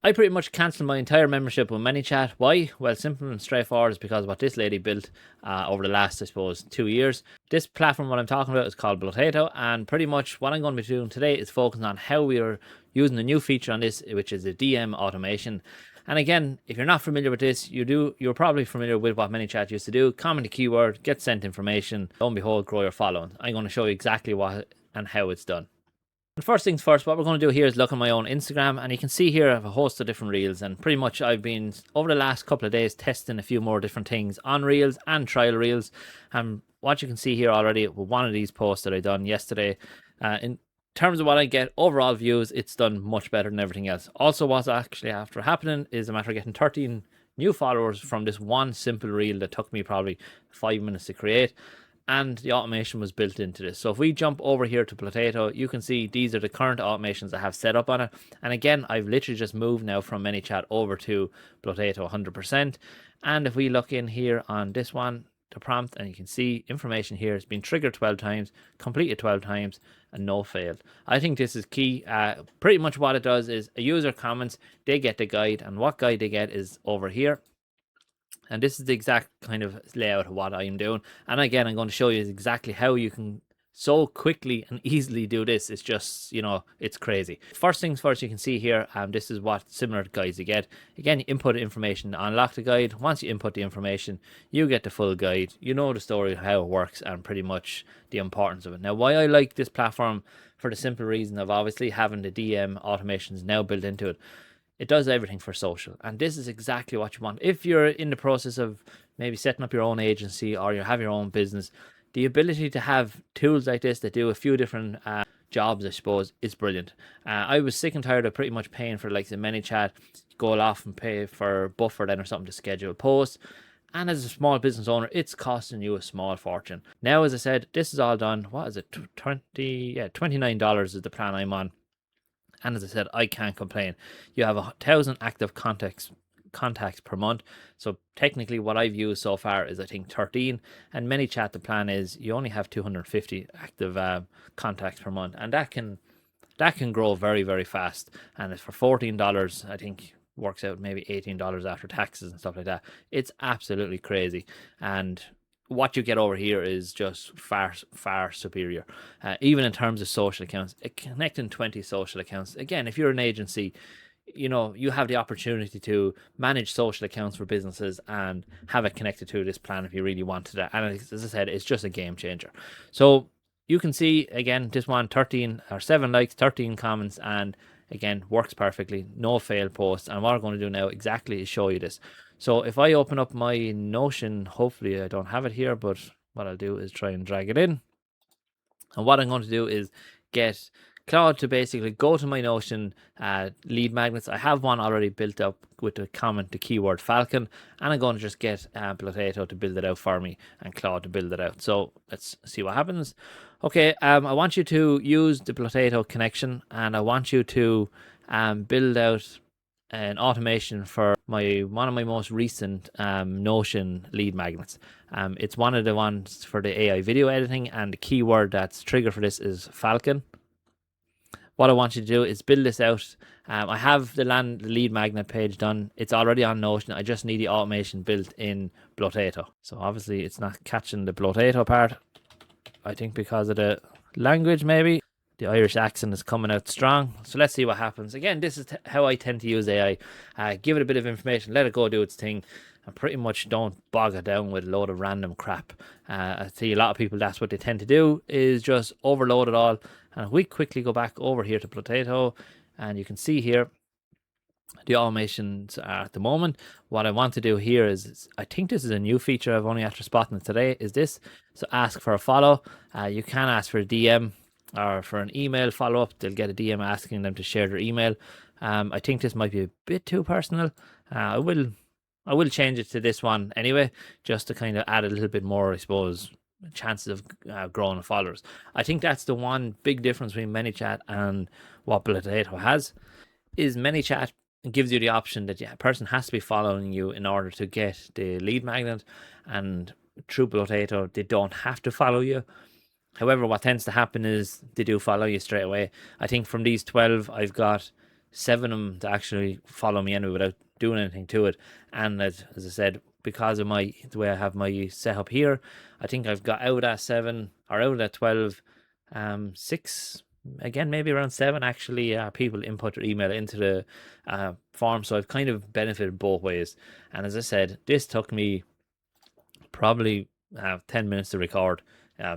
I pretty much cancelled my entire membership with ManyChat. Why? Well, simple and straightforward is because of what this lady built over the last, I suppose, 2 years. This platform, what I'm talking about, is called Blotato, and pretty much what I'm going to be doing today is focusing on how we are using the new feature on this, which is a DM automation. And again, if you're not familiar with this, you're probably familiar with what ManyChat used to do. Comment a keyword, get sent information, lo and behold, grow your following. I'm going to show you exactly what and how it's done. And first things first, what we're going to do here is look at my own Instagram, and you can see here I have a host of different reels, and pretty much I've been over the last couple of days testing a few more different things on reels and trial reels. And what you can see here already with one of these posts that I done yesterday, in terms of what I get overall views, it's done much better than everything else. Also, what's actually after happening is a matter of getting 13 new followers from this one simple reel that took me probably 5 minutes to create, and the automation was built into this. So if we jump over here to Blotato, you can see these are the current automations I have set up on it. And again, I've literally just moved now from ManyChat over to Blotato 100%. And if we look in here on this one, the prompt, and you can see information here has been triggered 12 times, completed 12 times, and no failed. I think this is key. Pretty much what it does is a user comments, they get the guide, and what guide they get is over here. And this is the exact kind of layout of what I'm doing. And again, I'm going to show you exactly how you can so quickly and easily do this. It's just, it's crazy. First things first, you can see here, this is what similar guides you get. Again, you input information to unlock the guide. Once you input the information, you get the full guide. You know the story, how it works, and pretty much the importance of it. Now, why I like this platform, for the simple reason of obviously having the DM automations now built into it. It does everything for social, and this is exactly what you want. If you're in the process of maybe setting up your own agency or you have your own business, the ability to have tools like this that do a few different jobs, I suppose, is brilliant. I was sick and tired of pretty much paying for like the ManyChat, go off and pay for Buffer then or something to schedule posts. And as a small business owner, it's costing you a small fortune. Now, as I said, this is all done. What is it? $29 is the plan I'm on. And as I said, I can't complain. You have 1,000 active contacts per month. So technically what I've used so far is I think 13. And ManyChat, the plan is you only have 250 active contacts per month. And that can grow very, very fast. And it's for $14, I think works out maybe $18 after taxes and stuff like that. It's absolutely crazy. And what you get over here is just far, far superior. Even in terms of social accounts, connecting 20 social accounts. Again, if you're an agency, you have the opportunity to manage social accounts for businesses and have it connected to this plan if you really wanted it. And as I said, it's just a game changer. So you can see, again, this one, 13 or 7 likes, 13 comments, and again, works perfectly. No failed posts. And what I'm going to do now exactly is show you this. So if I open up my Notion, hopefully I don't have it here, but what I'll do is try and drag it in. And what I'm going to do is get Claude to basically go to my Notion lead magnets. I have one already built up with the comment, the keyword Falcon, and I'm going to just get Blotato to build it out for me and Claude to build it out. So let's see what happens. Okay, I want you to use the Blotato connection, and I want you to build out an automation for one of my most recent Notion lead magnets. It's one of the ones for the AI video editing, and the keyword that's triggered for this is Falcon. What I want you to do is build this out. I have the lead magnet page done. It's already on Notion. I just need the automation built in Blotato. So obviously it's not catching the Blotato part. I think because of the language, maybe. The Irish accent is coming out strong. So let's see what happens. Again, this is how I tend to use AI. Give it a bit of information, let it go do its thing, and pretty much don't bog it down with a load of random crap. I see a lot of people, that's what they tend to do, is just overload it all. And if we quickly go back over here to Blotato, and you can see here, the automations are at the moment. What I want to do here is, I think this is a new feature I've only after spotting it today, is this. So ask for a follow. You can ask for a DM or for an email follow-up. They'll get a DM asking them to share their email. I think this might be a bit too personal. I will change it to this one anyway, just to kind of add a little bit more, I suppose, chances of growing followers. I think that's the one big difference between ManyChat and what Blotato has, is ManyChat gives you the option that a person has to be following you in order to get the lead magnet, and through Blotato they don't have to follow you. However, what tends to happen is they do follow you straight away. I think from these 12, I've got 7 of them to actually follow me anyway without doing anything to it. And as I said, because of the way I have my setup here, I think I've got out at 7 or out at 12, 6, again, maybe around 7 actually, people input their email into the form. So I've kind of benefited both ways. And as I said, this took me probably 10 minutes to record,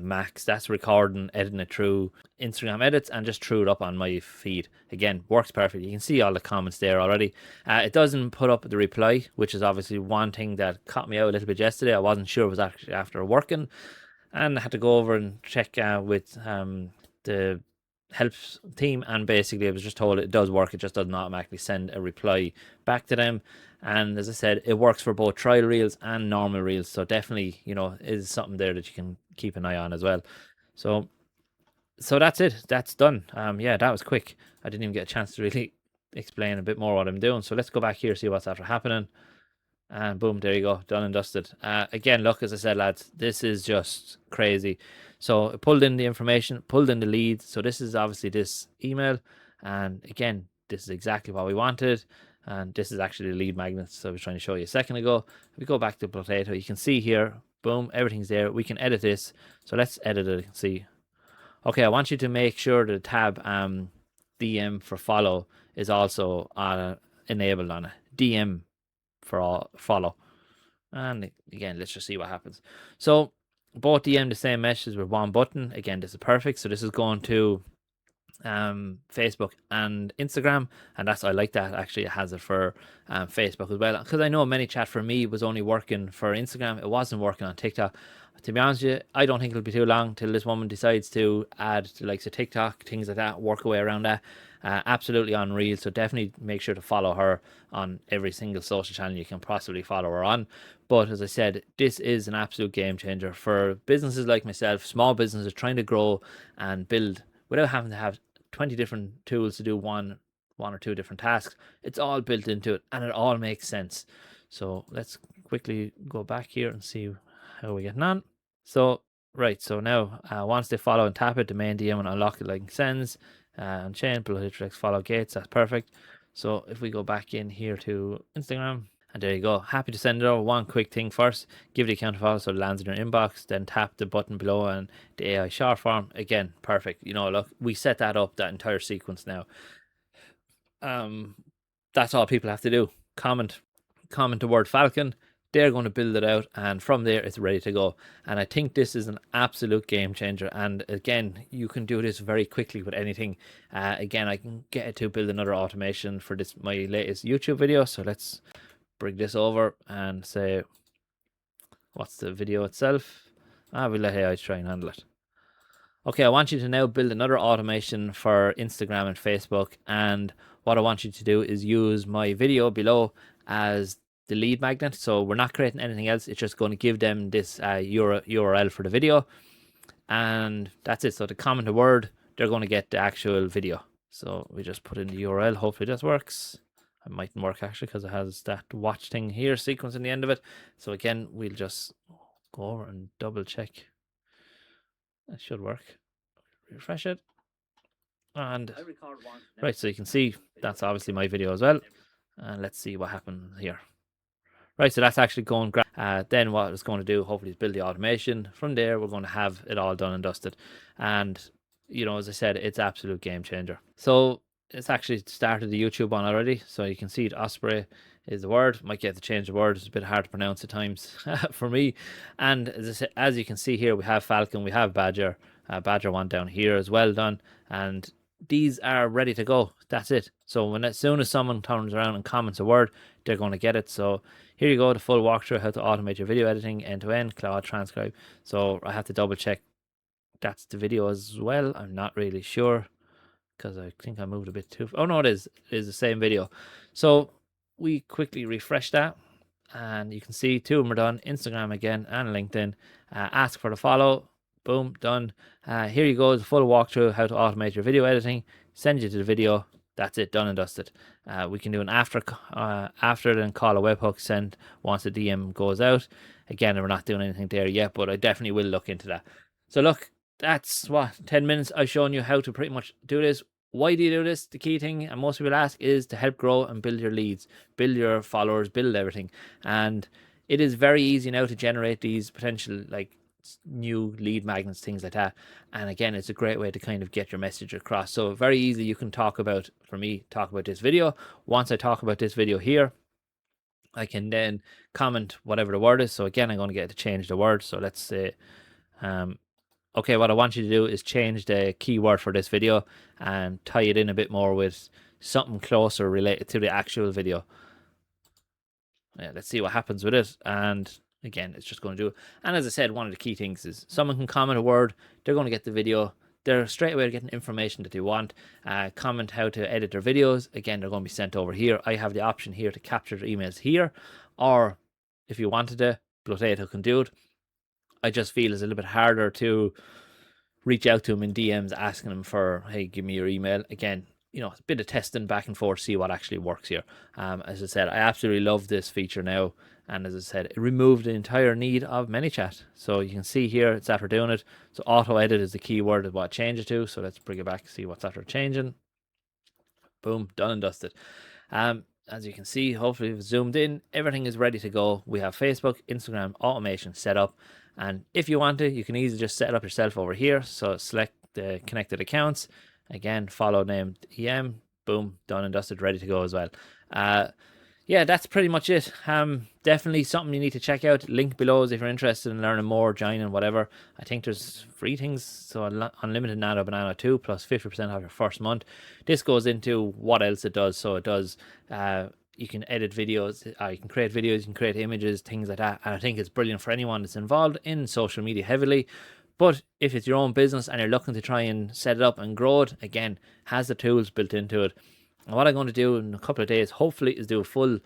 max. That's recording, editing it through Instagram edits, and just threw it up on my feed. Again, works perfect. You can see all the comments there already. It doesn't put up the reply, which is obviously one thing that caught me out a little bit yesterday. I wasn't sure it was actually after working, and I had to go over and check with the helps team, and basically I was just told it does work. It just doesn't automatically send a reply back to them. And as I said, it works for both trial reels and normal reels, so definitely, is something there that you can keep an eye on as well. So that's it. That's done. Yeah, that was quick. I didn't even get a chance to really explain a bit more what I'm doing. So let's go back here, see what's after happening. And boom, there you go, done and dusted. Again, look, as I said, lads, this is just crazy. So I pulled in the information, pulled in the lead. So this is obviously this email. And again, this is exactly what we wanted. And this is actually the lead magnet. So I was trying to show you a second ago. If we go back to Blotato, you can see here, boom, everything's there. We can edit this. So let's edit it and see. Okay, I want you to make sure the tab DM for follow is also enabled on it. DM for all follow. And again, let's just see what happens. So both DM the same messages with one button. Again, this is perfect. So this is going to Facebook and Instagram, and I like that actually it has it for Facebook as well, because I know ManyChat for me was only working for Instagram. It wasn't working on TikTok. To be honest with you, I don't think it'll be too long till this woman decides to add the likes of TikTok, things like that, work away around that. Absolutely unreal. So definitely make sure to follow her on every single social channel you can possibly follow her on. But as I said, this is an absolute game changer for businesses like myself, small businesses trying to grow and build without having to have 20 different tools to do one or two different tasks. It's all built into it, and it all makes sense. So let's quickly go back here and see how we're getting on. So right, so now once they follow and tap it, the main DM and unlock it like sends and chain Blotato follow gates. That's perfect. So if we go back in here to Instagram, and there you go. Happy to send it over. One quick thing first. Give the account a follow so it lands in your inbox. Then tap the button below and the AI short form. Again, perfect. Look, we set that up, that entire sequence now. That's all people have to do. Comment the word Falcon. They're going to build it out, and from there it's ready to go. And I think this is an absolute game changer. And again, you can do this very quickly with anything. Again, I can get it to build another automation for this, my latest YouTube video. So let's bring this over and say, what's the video itself? We'll let AI try and handle it. Okay, I want you to now build another automation for Instagram and Facebook, and what I want you to do is use my video below as the lead magnet. So we're not creating anything else. It's just going to give them this URL for the video, and that's it. So to comment a word, they're going to get the actual video. So we just put in the URL. Hopefully this works. It mightn't work actually because it has that watch thing here sequence in the end of it. So again, we'll just go over and double check. That should work. Refresh it. And right, so you can see that's obviously my video as well. And let's see what happened here. Right, so that's actually going great. Then what it's going to do, hopefully, is build the automation. From there, we're going to have it all done and dusted. And, as I said, it's absolute game changer. So it's actually started the YouTube one already. So you can see it, Osprey is the word. Might get to change the word. It's a bit hard to pronounce at times for me. And as you can see here, we have Falcon, we have Badger. Badger one down here is well done. And these are ready to go. That's it. So as soon as someone turns around and comments a word, they're going to get it. So here you go, the full walkthrough, how to automate your video editing end-to-end, Claude transcribe. So I have to double check that's the video as well. I'm not really sure because I think I moved a bit too. Oh no, it is the same video. So we quickly refresh that, and you can see 2 of them are done. Instagram again and LinkedIn. Ask for the follow. Boom, done. Here you go, the full walkthrough, how to automate your video editing. Send you to the video. That's it, done and dusted. We can do an after then call a webhook send once the DM goes out. Again, we're not doing anything there yet, but I definitely will look into that. So look, that's 10 minutes I've shown you how to pretty much do this. Why do you do this? The key thing, and most people ask, is to help grow and build your leads, build your followers, build everything. And it is very easy now to generate these potential like new lead magnets, things like that. And again, it's a great way to kind of get your message across. So very easy. You can talk about, for me, talk about this video. Once I talk about this video here, I can then comment whatever the word is. So again, I'm going to get to change the word. So let's say, okay, what I want you to do is change the keyword for this video and tie it in a bit more with something closer related to the actual video. Yeah, let's see what happens with it. And again, it's just going to do it. And as I said, one of the key things is someone can comment a word, they're going to get the video. They're straight away getting information that they want. Comment how to edit their videos. Again, they're going to be sent over here. I have the option here to capture their emails here. Or if you wanted to, Blotato can do it. I just feel it's a little bit harder to reach out to them in DMs asking them for, hey, give me your email. Again, you know, a bit of testing back and forth, see what actually works here. As I said, I absolutely love this feature now. And as I said, it removed the entire need of ManyChat. So you can see here, it's after doing it. So auto edit is the keyword of what I change it to. So let's bring it back, see what's after changing. Boom, done and dusted. As you can see, hopefully if zoomed in, everything is ready to go. We have Facebook, Instagram, automation set up. And if you want to, you can easily just set it up yourself over here. So select the connected accounts. Again, follow named EM. Boom, done and dusted, ready to go as well. Yeah, that's pretty much it. Definitely something you need to check out. Link below if you're interested in learning more, joining, whatever. I think there's free things. So unlimited nano banana 2 plus 50% off your first month. This goes into what else it does. So it does, you can edit videos, you can create videos, you can create images, things like that. And I think it's brilliant for anyone that's involved in social media heavily. But if it's your own business and you're looking to try and set it up and grow it, again, has the tools built into it. And what I'm going to do in a couple of days, hopefully, is do a full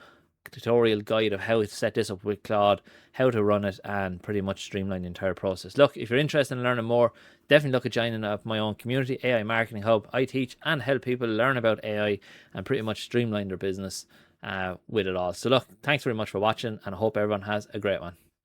tutorial guide of how to set this up with Claude, how to run it, and pretty much streamline the entire process. Look, if you're interested in learning more, definitely look at joining up my own community, AI Marketing Hub. I teach and help people learn about AI and pretty much streamline their business with it all. So look, thanks very much for watching, and I hope everyone has a great one.